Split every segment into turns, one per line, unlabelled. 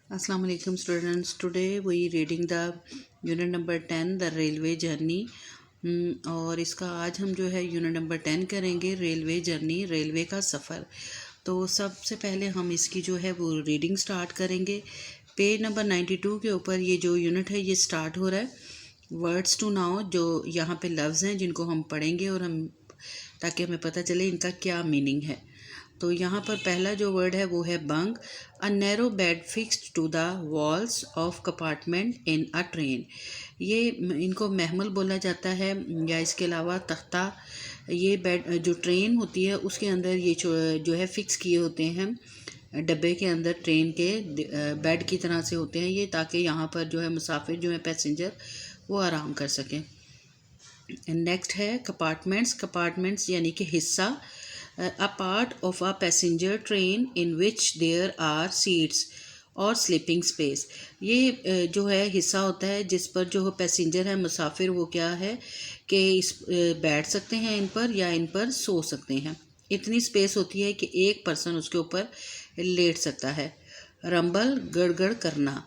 Assalamu alaikum students. Today we reading the unit number 10 the railway journey. और इसका आज हम जो है यूनिट नंबर 10 करेंगे रेलवे जर्नी, रेलवे का सफ़र। तो सबसे पहले हम इसकी जो है वो रीडिंग स्टार्ट करेंगे। पेज नंबर 92 के ऊपर ये जो यूनिट है ये स्टार्ट हो रहा है। वर्ड्स टू नाउ, जो यहाँ पे लफ्ज़ हैं जिनको हम पढ़ेंगे और हम ताकि हमें पता चले इनका क्या मीनिंग है। तो यहाँ पर पहला जो वर्ड है वो है bunk. A narrow bed fixed to the walls of compartment in a train. ये इनको महमल बोला जाता है या इसके अलावा तख्ता। ये बेड जो ट्रेन होती है उसके अंदर ये जो है फिक्स किए होते हैं डब्बे के अंदर, ट्रेन के बेड की तरह से होते हैं ये, ताकि यहाँ पर जो है मुसाफिर जो है पैसेंजर वो आराम कर सकें। नेक्स्ट है कंपार्टमेंट्स। कंपार्टमेंट्स यानी कि हिस्सा। A part of a passenger train in which there are seats और स्लीपिंग स्पेस। ये जो है हिस्सा होता है जिस पर जो पैसेंजर है मुसाफिर वो क्या है कि इस बैठ सकते हैं इन पर या इन पर सो सकते हैं। इतनी स्पेस होती है कि एक पर्सन उसके ऊपर लेट सकता है। रंबल गड़गड़ करना।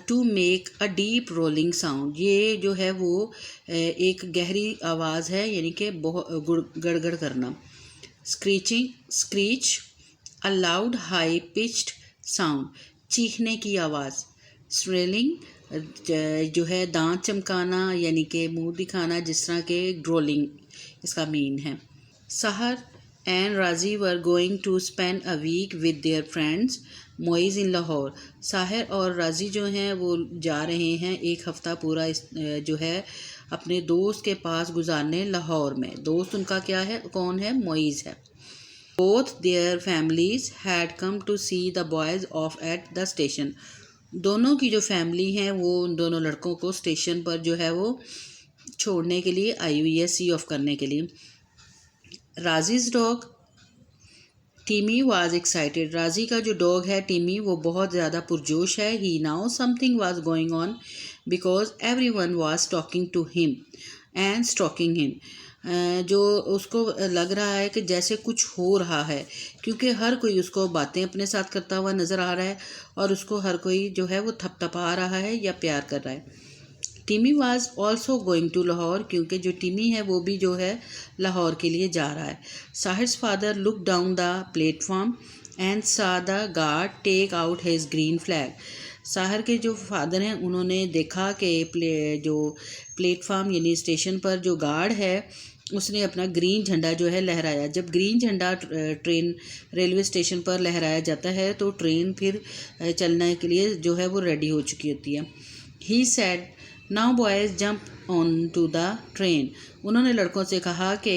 To make a deep rolling sound. ये जो है वो एक गहरी आवाज़ है यानी कि बहुत गड़गड़ करना। Screeching screech a loud high pitched sound, चीखने की आवाज़। स्ट्रेलिंग जो है दांत चमकाना यानी कि मुंह दिखाना, जिस तरह के ड्रोलिंग इसका मीन है। Sahar and Raji were going to spend a week with their friends Moiz in Lahore. Sahir और राजी जो हैं वो जा रहे हैं एक हफ़्ता पूरा जो है अपने दोस्त के पास गुजारने लाहौर में। दोस्त उनका क्या है, कौन है, मोइज़ है। Both their families had come to see the boys off at the station. दोनों की जो फैमिली हैं वो उन दोनों लड़कों को स्टेशन पर जो है वो छोड़ने के लिए आई हुई है, सी ऑफ करने के लिए। राजीज डॉग टीमी वाज एक्साइटेड। राजी का जो डॉग है टीमी वो बहुत ज़्यादा पुरजोश है। He now something was going on because everyone was talking to him and stalking him. जो उसको लग रहा है कि जैसे कुछ हो रहा है, क्योंकि हर कोई उसको बातें अपने साथ करता हुआ नज़र आ रहा है और उसको हर कोई जो है वो थपथपा रहा है या प्यार कर रहा है। Timmy was also going to Lahore, क्योंकि जो टिमी है वो भी जो है लाहौर के लिए जा रहा है। Sahir's father look down the platform and saw the guard take out his green flag. Sahir के जो फादर हैं उन्होंने देखा कि जो प्लेटफॉर्म यानी स्टेशन पर जो गार्ड है उसने अपना ग्रीन झंडा जो है लहराया। जब ग्रीन झंडा ट्रेन रेलवे स्टेशन पर लहराया जाता है तो ट्रेन फिर चलने के लिए जो है वो रेडी हो चुकी होती है। He said now boys jump on to the train. उन्होंने लड़कों से कहा कि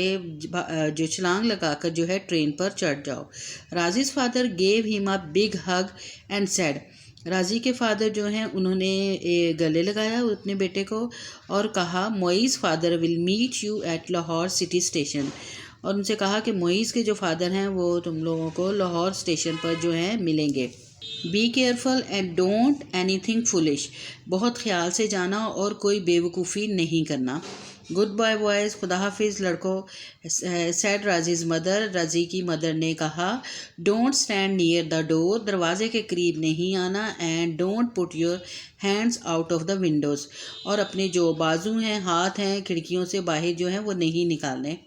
जो छलांग लगाकर जो है ट्रेन पर चढ़ जाओ। Raji's father gave him a big hug and said. Raji के फादर जो हैं उन्होंने गले लगाया अपने बेटे को और कहा Moiz father will meet you at Lahore city station. और उनसे कहा कि मोइज़ के जो फादर हैं वो तुम लोगों को लाहौर स्टेशन पर जो है मिलेंगे। Be careful and don't anything foolish. बहुत ख्याल से जाना और कोई बेवकूफ़ी नहीं करना। गुड बाय बॉयज़, खुदा हाफिज़ लड़कों। सैड राजीज़ मदर, राजी की मदर ने कहा। Don't stand near the door, दरवाजे के करीब नहीं आना। And don't put your hands out of the Windows, और अपने जो बाजू हैं, हाथ हैं, खिड़कियों से बाहर जो हैं वो नहीं निकालने।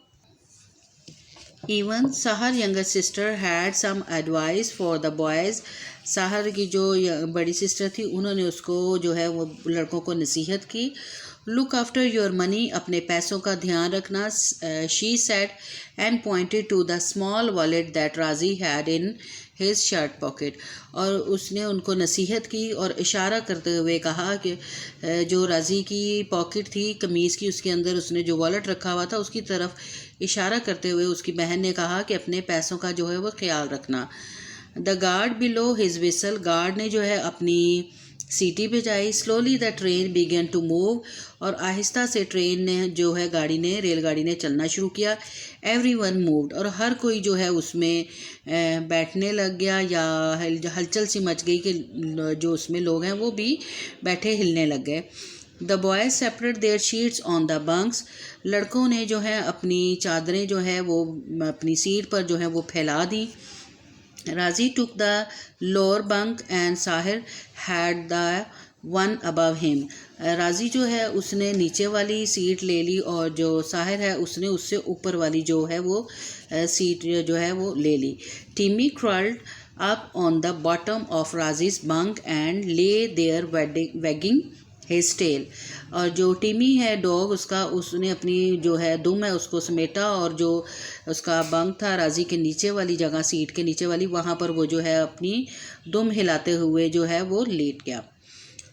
Even Sahar younger sister had some advice for the boys. Sahar की जो बड़ी सिस्टर थी उन्होंने उसको जो है वो लड़कों को नसीहत की। लुक आफ्टर योर मनी, अपने पैसों का ध्यान रखना। She said and pointed to the small wallet that Raji had in his shirt pocket. और उसने उनको नसीहत की और इशारा करते हुए कहा कि जो राजी की पॉकेट थी कमीज़ की, उसके अंदर उसने जो वॉलेट रखा हुआ था उसकी तरफ इशारा करते हुए उसकी बहन ने कहा कि अपने पैसों का जो है वो ख्याल रखना। The guard below his whistle, guard ने जो है अपनी सीटी बजाई। Slowly the train began to move, और आहिस्ता से ट्रेन ने जो है रेलगाड़ी ने चलना शुरू किया। एवरी वन मूव्ड, और हर कोई जो है उसमें बैठने लग गया या हलचल सी मच गई कि जो उसमें लोग हैं वो भी बैठे हिलने लग गए। The boys separate their sheets on the bunks. लड़कों ने जो है अपनी चादरें जो है वो अपनी सीट पर जो है वो फैला दी। Razi took the lower bunk and Sahir had the one above him. राजी जो है उसने नीचे वाली सीट ले ली और जो साहिर है उसने उससे ऊपर वाली जो है वो सीट जो है वो ले ली। Timmy crawled up on the bottom of Raji's bunk and lay there wagging his tail. और जो टिमी है डॉग उसने अपनी जो है दुम है उसको समेटा और जो उसका बंक था राजी के नीचे वाली जगह सीट के नीचे वाली वहाँ पर वो जो है अपनी दुम हिलाते हुए जो है वो लेट गया।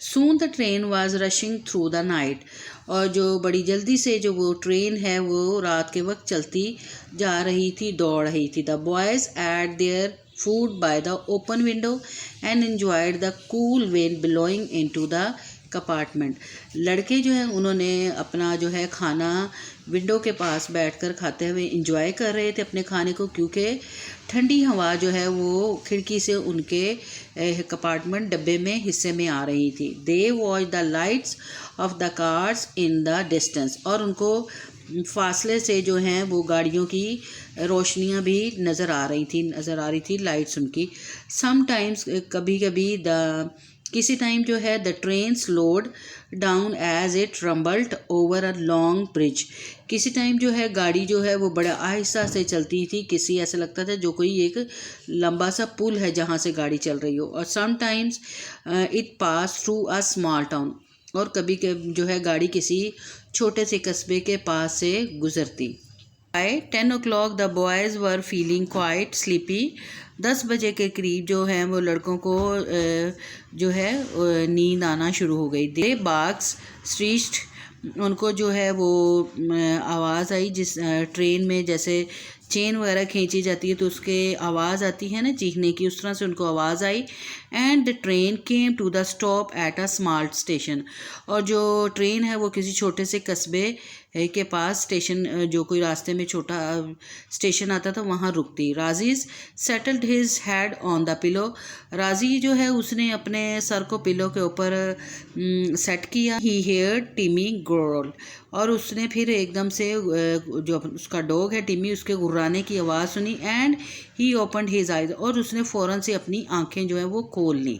Soon the train was rushing through the night। और जो बड़ी जल्दी से जो वो ट्रेन है वो रात के वक्त चलती जा रही थी, दौड़ रही थी। The boys ate their food by the open window and enjoyed the cool wind blowing into the compartment. लड़के जो है उन्होंने अपना जो है खाना विंडो के पास बैठकर खाते हुए इंजॉय कर रहे थे अपने खाने को, क्योंकि ठंडी हवा जो है वो खिड़की से उनके कंपार्टमेंट डब्बे में हिस्से में आ रही थी। They watch the lights off the cars in the distance. और उनको फासले से जो हैं वो गाड़ियों की रोशनियां भी नज़र आ रही थी लाइट्स उनकी। समटाइम्स कभी कभी किसी टाइम जो है the train slowed down as it rumbled over a long bridge. किसी टाइम जो है गाड़ी जो है वो बड़ा आहिस्ता से चलती थी, किसी ऐसा लगता था जो कोई एक लंबा सा पुल है जहाँ से गाड़ी चल रही हो। और sometimes it pass through a small town. और कभी जो है गाड़ी किसी छोटे से कस्बे के पास से गुजरती। By 10 o'clock the boys were feeling quite sleepy। 10 बजे के करीब जो है वो लड़कों को जो है नींद आना शुरू हो गई। दे बाग्स स्ट्रीट। उनको जो है वो आवाज़ आई, जिस ट्रेन में जैसे चेन वगैरह खींची जाती है तो उसके आवाज़ आती है ना चीखने की, उस तरह से उनको आवाज़ आई। And the train came to the stop at a small station. और जो ट्रेन है वो किसी छोटे से कस्बे के पास स्टेशन, जो कोई रास्ते में छोटा स्टेशन आता था वहाँ रुकती। Raji's settled his head on the pillow. Raji जो है उसने अपने सर को पिलो के ऊपर सेट किया। ही हेयर्ड टिमी ग्रोल। और उसने फिर एकदम से जो उसका डॉग है टिमी उसके गुर्राने की आवाज़ सुनी। And he opened his eyes. और उसने फ़ौरन से अपनी आंखें जो है वो खोल ली।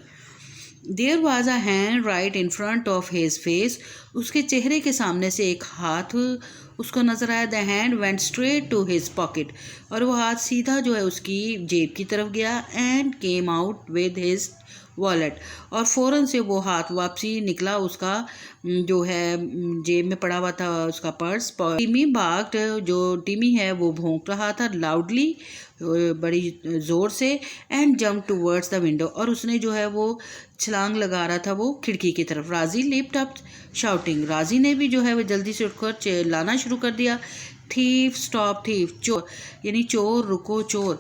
There was a hand right in front of his face. उसके चेहरे के सामने से एक हाथ उसको नज़र आया। The hand went straight to his pocket. और वो हाथ सीधा जो है उसकी जेब की तरफ गया। And came out with his wallet. और फ़ौरन से वो हाथ वापसी निकला उसका जो है जेब में पड़ा हुआ था उसका पर्स। टिमी भाग्ड। जो टिमी है वो भौंक रहा था लाउडली, बड़ी ज़ोर से। And jump towards the window. और उसने जो है वो छलांग लगा रहा था वो खिड़की की तरफ। राजी लिफ्ट अप शाउटिंग। राजी ने भी जो है वो जल्दी से उठकर चिल्लाना शुरू कर दिया। Thief stop thief. चोर यानी चोर रुको चोर।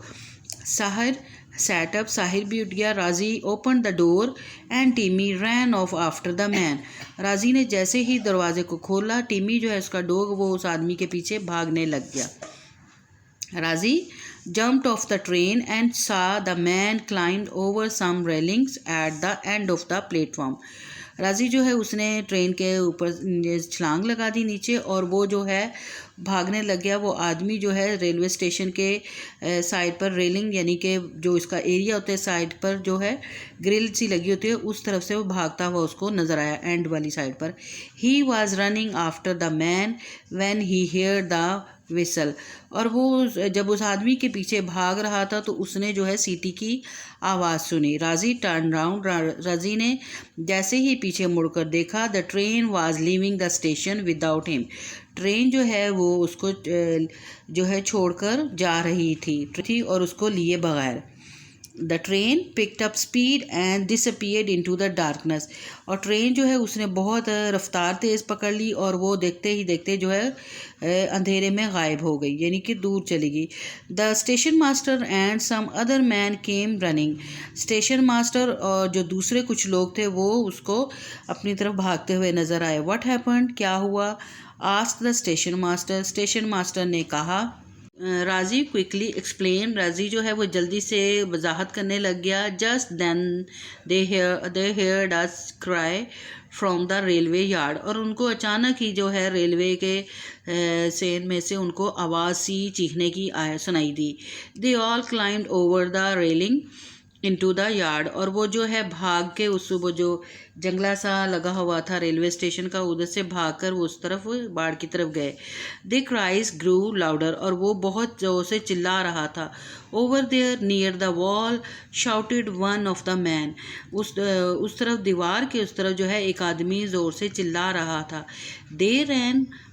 Sahir set up. साहिर भी उठ गया। राजी ओपन द डोर एंड टिमी ran off after the man. राजी ने जैसे ही दरवाजे को खोला टिमी जो है उसका डॉग वो उस आदमी के पीछे भागने लग गया। Razi jumped off the train and saw the man climbed over some railings at the end of the platform। राजी जो है उसने ट्रेन के ऊपर छलांग लगा दी नीचे और वो जो है भागने लग गया। वो आदमी जो है रेलवे स्टेशन के साइड पर रेलिंग यानी कि जो इसका एरिया होता है साइड पर जो है ग्रिल सी लगी होती है उस तरफ से वो भागता हुआ उसको नज़र आया एंड वाली साइड पर। He was running after the man when he hear the whistle. और वो जब उस आदमी के पीछे भाग रहा था तो उसने जो है सीटी की आवाज़ सुनी। राजी टर्न राउंड। राजी ने जैसे ही पीछे मुड़कर देखा the train was leaving the station without him. Train जो है वो उसको जो है छोड़कर जा रही थी और उसको लिए बगैर। The train picked up speed and disappeared into the darkness. और ट्रेन जो है उसने बहुत रफ्तार तेज़ पकड़ ली और वो देखते ही देखते जो है अंधेरे में गायब हो गई यानी कि दूर चली गई। The station master and some other man came running. Station master और जो दूसरे कुछ लोग थे वो उसको अपनी तरफ भागते हुए नज़र आए। व्हाट हैपेंड, क्या हुआ? Asked the station master. Station master ने कहा राजी क्विकली एक्सप्लेन, राजी जो है वो जल्दी से वजाहत करने लग गया। Just then they heard us cry from the railway yard, और उनको अचानक ही जो है रेलवे के सेन में से उनको आवाज़ सी चीखने की सुनाई दी। They all climbed over the railing into the yard, और वो जो है भाग के वो जो जंगला सा लगा हुआ था रेलवे स्टेशन का, उधर से भागकर वो उस तरफ बाढ़ की तरफ गए। दे क्राइज ग्रू लाउडर, और वो बहुत जोर से चिल्ला रहा था। Over there near the wall shouted one of the man, उस तरफ दीवार के उस तरफ जो है एक आदमी ज़ोर से चिल्ला रहा था।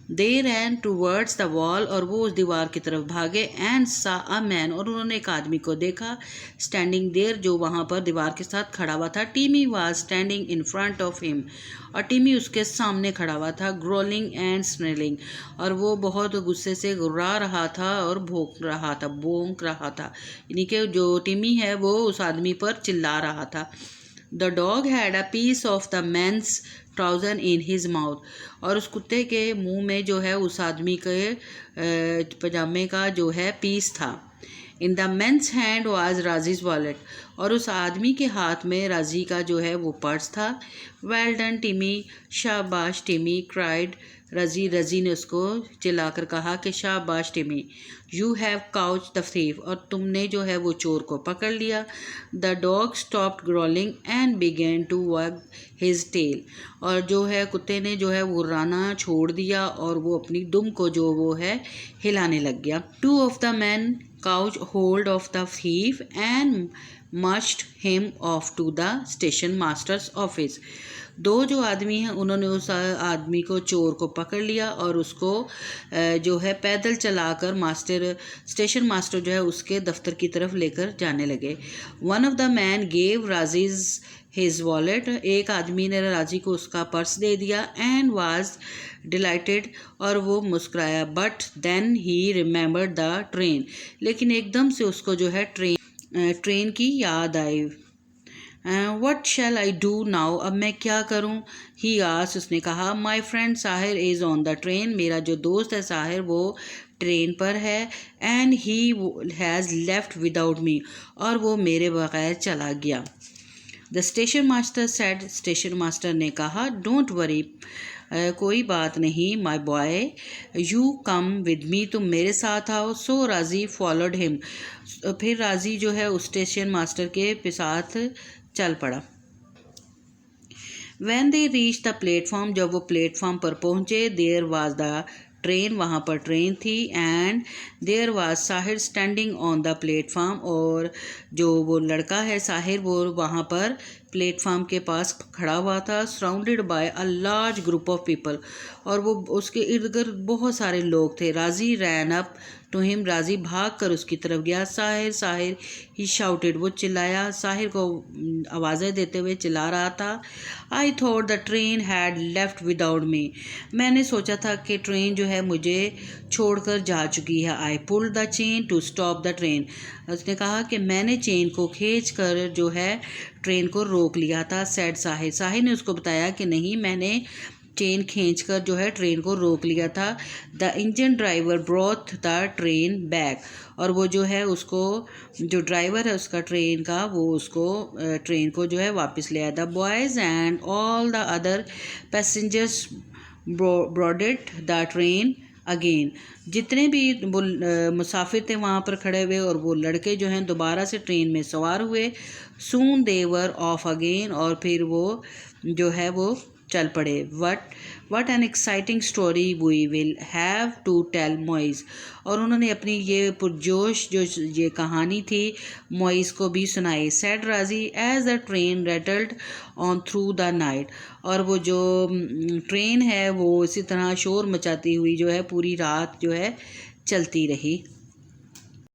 दे रैन टूवर्ड्स द वॉल, और वो उस दीवार की तरफ भागे। एंड सा अ मैन, और उन्होंने एक आदमी को देखा। स्टैंडिंग देयर, जो वहाँ पर दीवार के साथ खड़ा हुआ था। टिमी was standing in front of him, और टिमी उसके सामने खड़ा हुआ था। ग्रोलिंग एंड स्नेलिंग, और वो बहुत गुस्से से गुर्रा रहा था और भौंक रहा था, यानी कि जो टिमी है वो उस आदमी पर चिल्ला रहा था। The dog had a piece of the man's trouser in his mouth, और उस कुत्ते के मुंह में जो है उस आदमी के पजामे का जो है पीस था। In the man's hand was Raji's wallet, और उस आदमी के हाथ में राजी का जो है वो पर्स था। वेल डन टिमी, शाबाश टिमी, क्राइड रजी ने उसको चिल्लाकर कहा कि शाबाश Timmy, you have caught the thief, और तुमने जो है वो चोर को पकड़ लिया। The dog stopped growling and began to wag his tail, और जो है कुत्ते ने जो है वो राना छोड़ दिया और वो अपनी दुम को जो वो है हिलाने लग गया। Two of the man caught hold of the thief and marched him off to the station master's office, दो जो आदमी हैं उन्होंने उस आदमी को चोर को पकड़ लिया और उसको जो है पैदल चलाकर स्टेशन मास्टर जो है उसके दफ्तर की तरफ लेकर जाने लगे। One of the man gave Raji's his wallet, एक आदमी ने राजी को उसका पर्स दे दिया। एंड वाज डिलाइटेड, और वो मुस्कुराया। But then he remembered the train, लेकिन एकदम से उसको जो है ट्रेन की याद आई। What shall I do now, अब मैं क्या करूँ? ही आस्क्ड, उसने कहा। My friend Sahir is on the train, मेरा जो दोस्त है साहिर वो ट्रेन पर है। And he has left without me, और वो मेरे बगैर चला गया। The station master said, station master ने कहा। डोंट वरी, कोई बात नहीं my boy, you come with me, तुम मेरे साथ आओ। सो राजी फॉलोड हिम, फिर राजी जो है उस स्टेशन मास्टर के साथ चल पड़ा। When they reached the platform, जब वो प्लेटफॉर्म पर पहुँचे, there was the ट्रेन, वहाँ पर ट्रेन थी। And there was Sahir standing on the platform, और जो वो लड़का है साहिर वो वहाँ पर प्लेटफॉर्म के पास खड़ा हुआ था। Surrounded by a large group of people, और वो उसके इर्द गिर्द बहुत सारे लोग थे। राजी रैन अप टू हिम, राजी भाग कर उसकी तरफ गया। साहिर साहिर ही शाउटेड, वो चिल्लाया, साहिर को आवाज़ें देते हुए चिल्ला रहा था। I thought the train had left without मी, मैंने सोचा था कि ट्रेन जो है मुझे छोड़कर जा चुकी है। I pulled the chain to stop the train, उसने कहा कि मैंने चेन को खींच कर जो है ट्रेन को रोक लिया था। सैड साहिर, साहिर ने उसको बताया कि नहीं, मैंने चेन खींचकर जो है ट्रेन को रोक लिया था। The engine driver broth the train back, और वो जो है उसको, जो ड्राइवर है उसका ट्रेन का, वो उसको ट्रेन को जो है वापस ले आया। The boys and all the other passengers boarded the train again, जितने भी मुसाफिर थे वहाँ पर खड़े हुए और वो लड़के जो हैं दोबारा से ट्रेन में सवार हुए। सून दे वर ऑफ अगेन, और फिर वो जो है वो चल पड़े। What an exciting story we will have to tell मोइज़, और उन्होंने अपनी ये पुरजोश जो ये कहानी थी मोइज़ को भी सुनाई। Said Raji as the train rattled on through the night, और वो जो ट्रेन है वो इसी तरह शोर मचाती हुई जो है पूरी रात जो है चलती रही।